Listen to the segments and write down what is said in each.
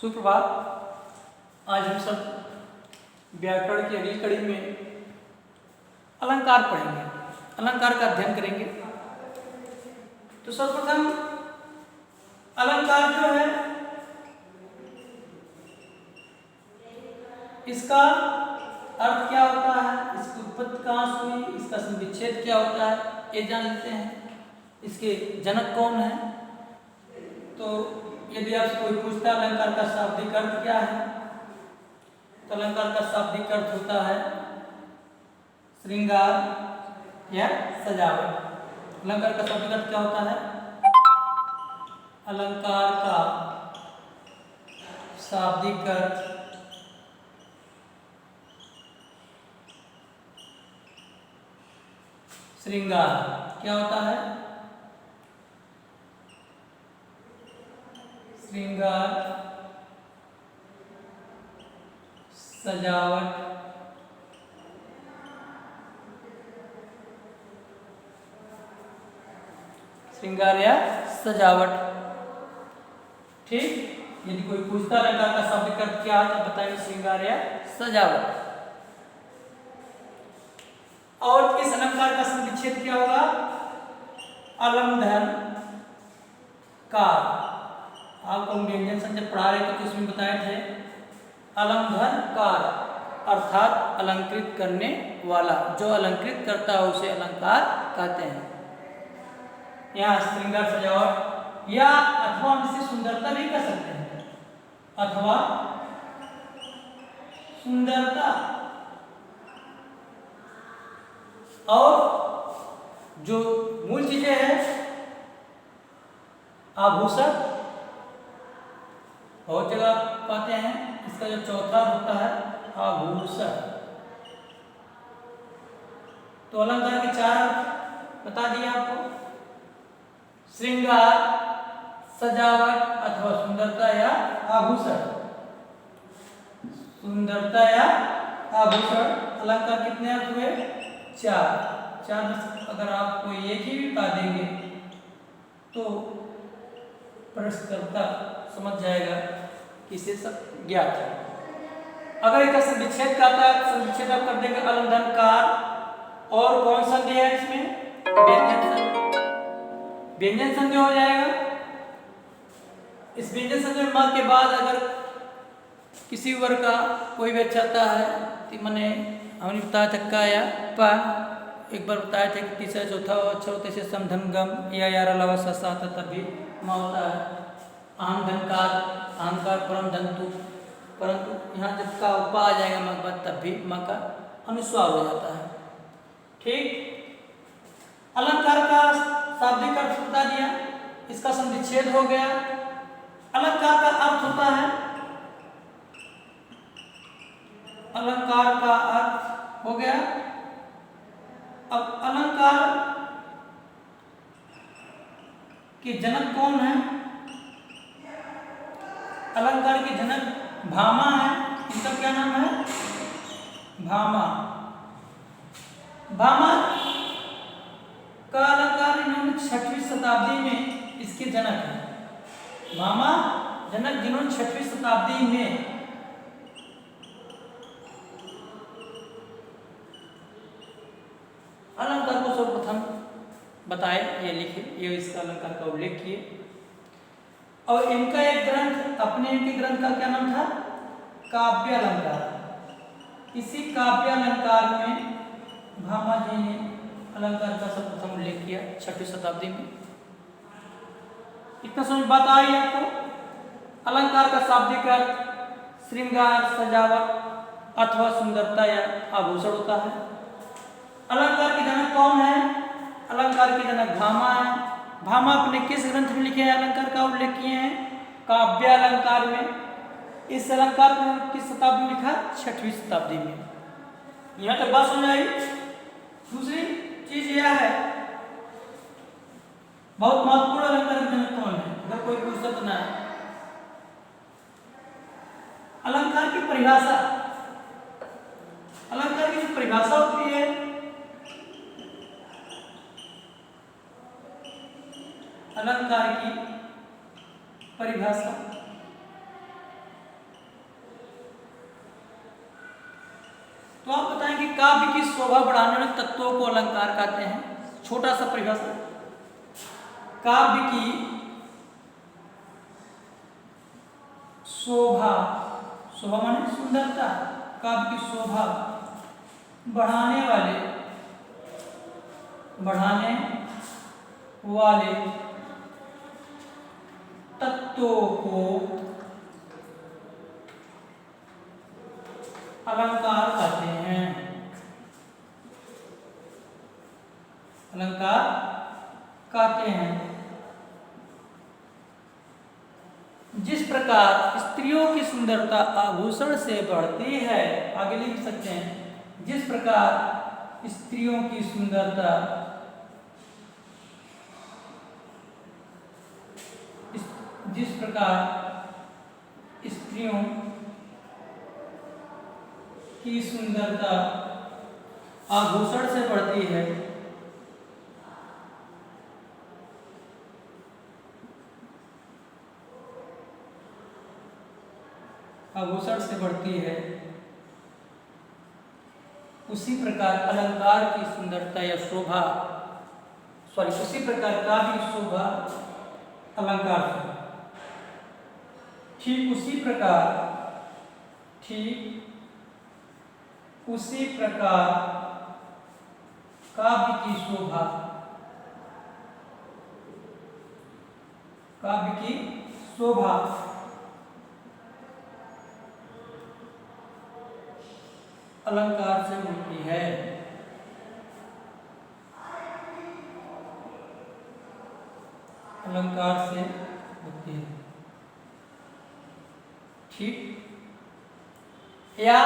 सुप्रभात। आज हम सब व्याकरण की अगली कड़ी में अलंकार पढ़ेंगे, अलंकार का अध्ययन करेंगे। तो सर्वप्रथम अलंकार जो है इसका अर्थ क्या होता है, इसकी उत्पत्ति कहाँ से हुई, इसका संविच्छेद क्या होता है, ये जान लेते हैं। इसके जनक कौन है। तो यदि आपसे कोई पूछता है अलंकार का शाब्दिक अर्थ क्या है, तो अलंकार का शाब्दिक अर्थ होता है श्रृंगार या सजावट। अलंकार का शाब्दिक अर्थ क्या होता है? अलंकार का शाब्दिक अर्थ श्रृंगार क्या होता है? श्रृंगार, सजावट, श्रृंगार या सजावट। ठीक, यदि कोई पूछता अलंकार का शाब्दिक अर्थ क्या है तो बताएंगे श्रृंगार या सजावट। और इस अलंकार का संविच्छेद क्या होगा? अलम धन कार। आपको व्यंजन संजय पढ़ा रहे थे तो उसमें बताए थे अलम धन कार अर्थात अलंकृत करने वाला। जो अलंकृत करता है उसे अलंकार कहते हैं। यहाँ श्रृंगार, सजावट या अथवा हम इसे सुंदरता भी कह सकते हैं, अथवा सुंदरता। और जो मूल चीजें हैं आभूषण, बहुत जगह पाते हैं। इसका जो चौथा होता है आभूषण। तो अलंकार के चार बता दिए आपको, श्रृंगार, सजावट अथवा सुंदरता या आभूषण। सुंदरता या आभूषण अलंकार कितने अर्थ हुए? चार में अगर आप कोई एक ही भी पा देंगे तो प्रश्नकर्ता समझ जाएगा कि इसे सब ज्ञात है। अगर इसका संविच्छेद कहता है, संविच्छेद आप कर देंगे अलंकार। और कौन संधि है इसमें? व्यंजन संधि। व्यंजन संधि हो जाएगा। इस व्यंजन संधि में के बाद अगर किसी वर्ग का कोई भी चाहता है तो मैंने हमने बताया था का या पा, एक बार बताया था कि तीसरा चौथा अच्छा होता है समधन गम या यार अलावा सस्ता आता तब भी माँ होता है। आम धनकार, अहंकार, परम धंतु, परंतु यहाँ जब का उपा आ जाएगा माँ के बाद तब भी माँ का अनुस्वार हो जाता है। ठीक, अलंकार का शाब्दिक अर्थ बता दिया, इसका संविच्छेद हो गया। अलंकार का अर्थ होता है, अलंकार का अर्थ हो गया। अब अलंकार के जनक कौन है? अलंकार के जनक भामा है। इसका क्या नाम है? भामा। भामा का अलंकार इन्होंने 6वीं शताब्दी में इसके जनक है। भामा जनक जिन्होंने 6वीं शताब्दी में अलंकार को सर्वप्रथम बताए, ये लिखे, ये इसका अलंकार का उल्लेख किए। और इनका एक ग्रंथ, अपने इनके ग्रंथ का क्या नाम था? काव्य अलंकार। इसी काव्य अलंकार में भामा जी ने अलंकार का सर्वप्रथम उल्लेख किया 6वीं शताब्दी में। इतना समझ बात आ रही है आपको? अलंकार का शाब्दिक अर्थ श्रृंगार, सजावट अथवा सुंदरता या आभूषण होता है। अलंकार के जनक कौन है? अलंकार के जनक भामा है। भामा अपने किस ग्रंथ में लिखे हैं? अलंकार का उल्लेख किए हैं काव्य अलंकार में। इस अलंकार को किस शताब्दी में लिखा? 6वीं शताब्दी में। यहाँ तक बात समझ आई। दूसरी चीज यह है, बहुत महत्वपूर्ण अलंकार के जनक कौन है अगर कोई पूछता तो ना, अलंकार की परिभाषा। अलंकार की जो परिभाषा होती है, अलंकार की परिभाषा काव्य की शोभा बढ़ाने वाले तत्वों को अलंकार कहते हैं। छोटा सा परिभाषा, काव्य की शोभा, शोभा माने सुंदरता, काव्य की शोभा बढ़ाने वाले तत्वों को अलंकार कहते हैं। अलंकार कहते हैं। जिस प्रकार स्त्रियों की सुंदरता आभूषण से बढ़ती है, आगे लिख सकते हैं, जिस प्रकार स्त्रियों की सुंदरता आभूषण से बढ़ती है, उसी प्रकार अलंकार की सुंदरता या शोभा, उसी प्रकार काव्य की शोभा अलंकार से, ठीक उसी प्रकार काव्य की शोभा अलंकार से मिलती है। अलंकार से होती है, ठीक। या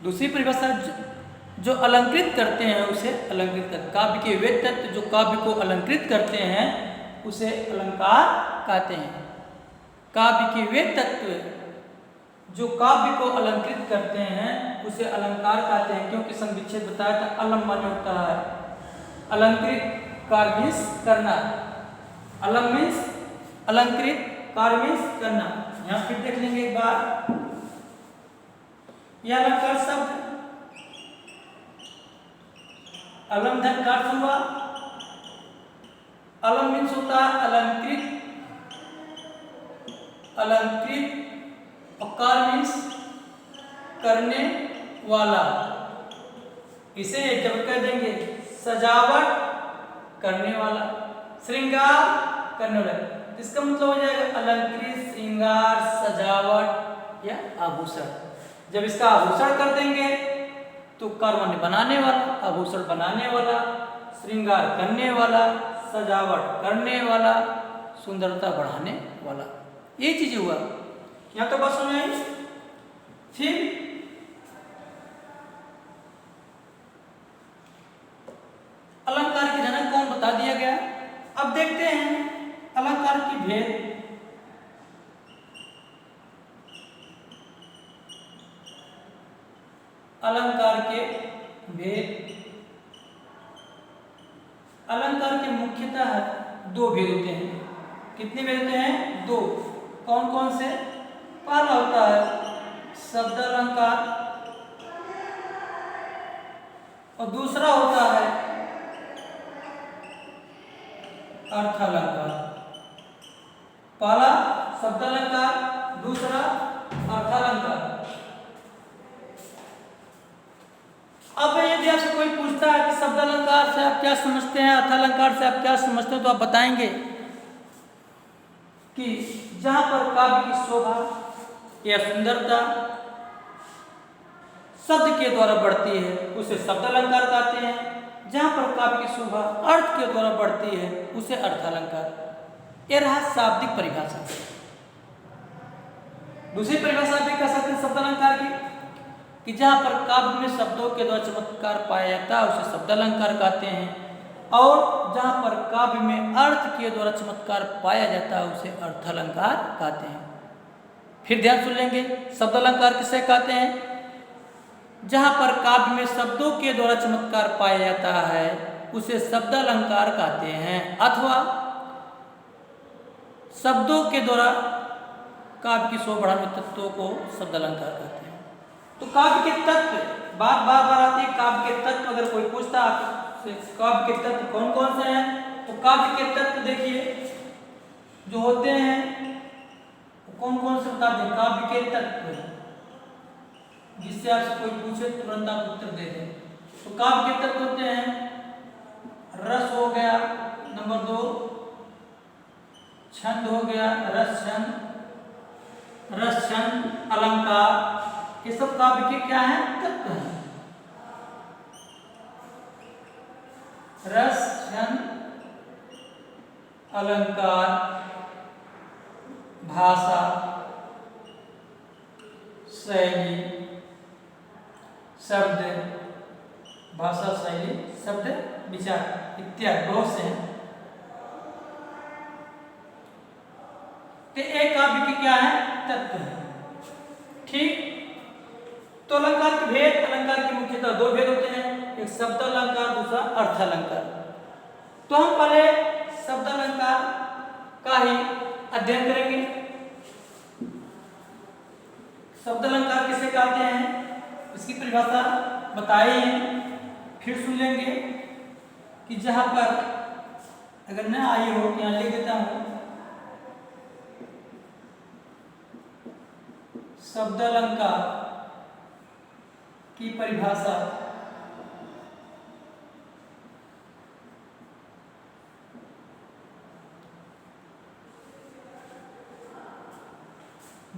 दूसरी परिभाषा, जो अलंकृत करते हैं उसे अलंकृत करते, काव्य के वे तत्व जो काव्य को अलंकृत करते हैं उसे अलंकार कहते हैं। काव्य के वे तत्व जो काव्य को अलंकृत करते हैं उसे अलंकार कहते हैं, क्योंकि संविच्छेद बताया था, अलम माने होता है अलंकृत, कार्य मीन्स करना, अलम मीन्स अलंकृत, कार्य मीन्स करना। यहाँ फिर देख लेंगे एक बार, यह अलंकार शब्द अलम धन का अर्थ हुआ, अलम मीन्स होता है अलंकृत, और कार मीन्स करने वाला। इसे जब कह देंगे सजावट करने वाला, श्रृंगार करने वाला, इसका मतलब हो जाएगा अलंकृत, श्रृंगार, सजावट या आभूषण। जब इसका आभूषण कर देंगे तो कर्म बनाने वाला, आभूषण बनाने वाला, श्रृंगार करने वाला, सजावट करने वाला, सुंदरता बढ़ाने वाला, ये चीज हुआ। यहाँ तो बस समझ आई। फिर अलंकार की जनक कौन बता दिया गया। अब देखते हैं अलंकार की भेद। अलंकार के भेद, अलंकार के मुख्यतः दो भेद होते हैं। कितने भेद होते हैं? दो। कौन कौन से? पहला होता है शब्द अलंकार और दूसरा होता है अर्थ अलंकार। पहला शब्द अलंकार, दूसरा अर्थ अलंकार। अब यदि आपसे कोई पूछता है कि शब्द अलंकार से आप क्या समझते हैं, अर्थ अलंकार से आप क्या समझते हो, तो आप बताएंगे कि जहां पर काव्य की शोभा या सुंदरता शब्द के द्वारा बढ़ती है उसे शब्द अलंकार कहते हैं। जहां पर काव्य की शोभा अर्थ के द्वारा बढ़ती है उसे अर्थ अलंकार। यह रहा शाब्दिक परिभाषा। दूसरी परिभाषा भी कह सकते हैं शब्द अलंकार की, कि जहां पर काव्य में शब्दों के द्वारा चमत्कार पाया जाता है उसे शब्द अलंकार कहते हैं, और जहां पर काव्य में अर्थ के द्वारा चमत्कार पाया जाता है उसे अर्थ अलंकार कहते हैं। फिर ध्यान सुन लेंगे, शब्द अलंकार किसे कहते हैं? जहां पर काव्य में शब्दों के द्वारा चमत्कार पाया जाता है उसे शब्द अलंकार कहते हैं, अथवा शब्दों के द्वारा काव्य की शोभा बढ़ाने तत्वों को शब्द अलंकार कहते हैं। तो काव्य के तत्व, बात बार बार आती है काव्य के तत्व। अगर कोई पूछता आपसे काव्य के तत्व कौन कौन से हैं, तो काव्य के तत्व देखिए जो होते हैं कौन कौन से बता दें। काव्य के तत्व, जिससे आपसे कोई पूछे तुरंत आप उत्तर दे दें। तो काव्य के तत्व होते हैं रस हो गया, नंबर 2 छंद हो गया, रस छंद अलंकार, ये सब काव्य के क्या है तत्व हैं। रस छंद अलंकार, भाषा शैली, शब्द, भाषा शैली, शब्द विचार इत्यादि बहुत से हैं। तो एक काव्य के क्या है तत्व है। ठीक, तो अलंकार के भेद, अलंकार के मुख्यतः 2 भेद होते हैं, एक शब्द अलंकार, दूसरा अर्थ अलंकार। तो हम पहले शब्द अलंकार का ही अध्ययन करेंगे। शब्द अलंकार किसे कहते हैं, इसकी परिभाषा बताई है, फिर सुन लेंगे कि जहां पर अगर न आई हो तो यहाँ लिख देता हूं। शब्द अलंकार की परिभाषा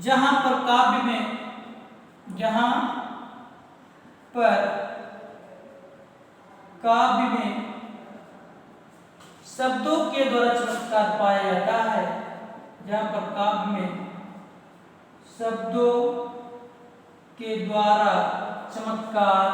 जहां पर काव्य में, जहां पर काव्य में शब्दों के द्वारा चमत्कार पाया जाता है, जहां पर काव्य में शब्दों के द्वारा चमत्कार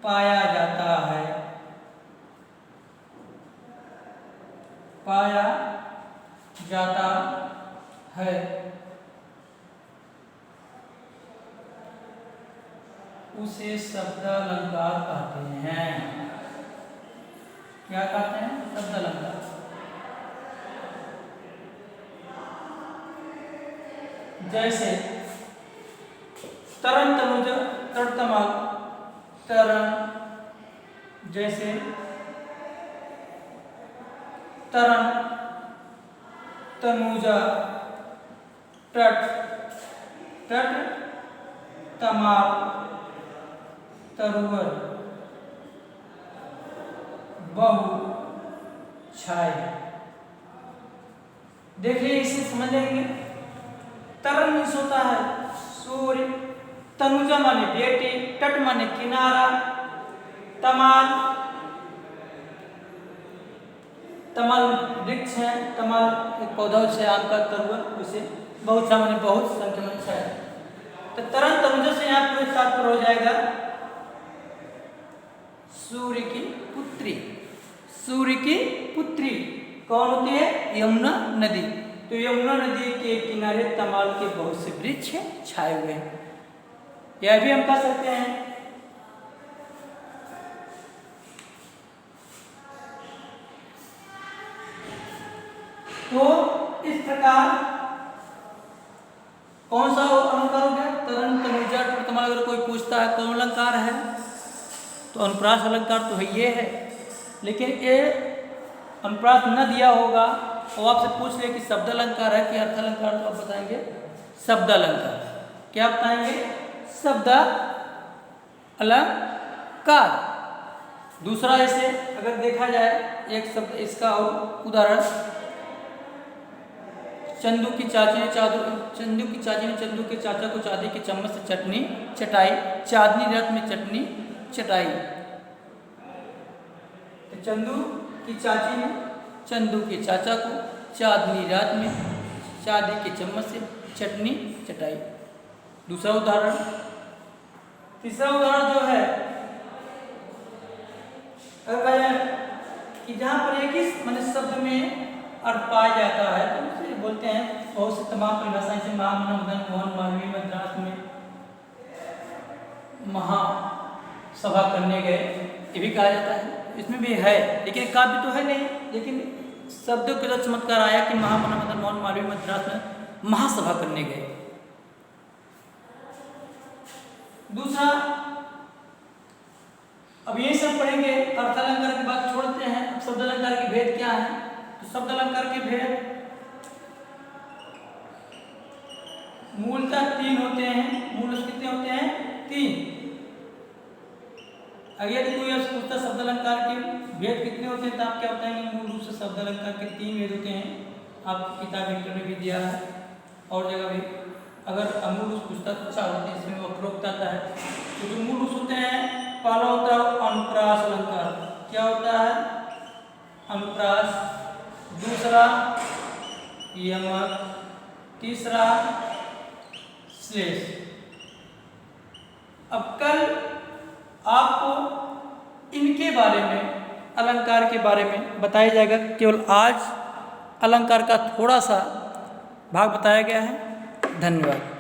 पाया जाता है, पाया जाता है, उसे शब्द अलंकार कहते हैं। क्या कहते हैं, शब्द अलंकार। जैसे तरन तनुज तड़तमाल, तरन, जैसे तरन तनुजा, टट टट तमाल, तरुवर, बहु, छाय। देखिए इसे समझ लेंगे। तरन मीन्स होता है सूर्य, तनुजा माने बेटी, तट माने किनारा, तमाल, तमाल वृक्ष है, तमाल एक पौधा से आम का, तरुवर उसे, बहुत सा माने बहुत, संख्या में छाया। तो तरन तनुजा से यहाँ पर तात्पर्य हो जाएगा सूर्य की पुत्री। सूर्य की पुत्री कौन होती है, यमुना नदी। तो यमुना नदी के किनारे तमाल के बहुत से वृक्ष छाए हुए हैं, यह भी हम कह सकते हैं। तो इस प्रकार कौन सा अलंकार हो गया, तरन तनुजा टट तमाल। अगर कोई पूछता है कौन अलंकार है, तो अनुप्रास अलंकार तो है ये है, लेकिन ये अनुप्रास न दिया होगा और आपसे पूछ ले कि शब्द अलंकार है कि अर्थ अलंकार, तो आप बताएंगे शब्द अलंकार। क्या बताएंगे, शब्द अलंकार। दूसरा ऐसे अगर देखा जाए एक शब्द, इसका और उदाहरण, चंदू की चाची ने चंदू के चाचा को चांदी की चम्मच से चटनी चटाई, चांदनी रात में चटनी चटाई। तो चंदू की चाची ने चंदू के चाचा को चांदनी रात में चांदी के चम्मच से चटनी चटाई। दूसरा उदाहरण। तीसरा उदाहरण जो है, अगर कि जहाँ पर एक ही मतलब शब्द में अर्थ पाया जाता है, तो उसे बोलते हैं बहुत से तमाम परिभाषाएं से महामना मदन मोहन मालवीय मद्रास में महासभा करने गए, ये भी कहा जाता है। इसमें भी है, लेकिन काव्य तो है नहीं, लेकिन शब्दों के द्वारा चमत्कार आया कि महामना मदन मोहन मालवीय मद्रास में महासभा करने गए। दूसरा, अब ये सब पढ़ेंगे, अर्थ अलंकार की बात छोड़ते हैं। अब शब्द अलंकार के भेद क्या है? तो शब्द अलंकार के भेद मूलतः 3 होते हैं। मूल कितने होते हैं? 3। अगर कोई आपसे पूछता शब्द अलंकार के भेद कितने होते हैं तो आप क्या बताएंगे? मूल रूप से शब्द अलंकार के 3 भेद होते हैं। आपकी किताब इंटर में भी दिया है और जगह भी। अगर मूल रूप पूछता तो 4 होते हैं, इसमें वक्रोक्त आता है। तो जो मूल रूप होते हैं, पहला होता है अनुप्रास अलंकार। क्या होता है? अनुप्रास। दूसरा यमक। तीसरा श्लेष। अब कल आपको इनके बारे में, अलंकार के बारे में बताया जाएगा। केवल आज अलंकार का थोड़ा सा भाग बताया गया है। धन्यवाद।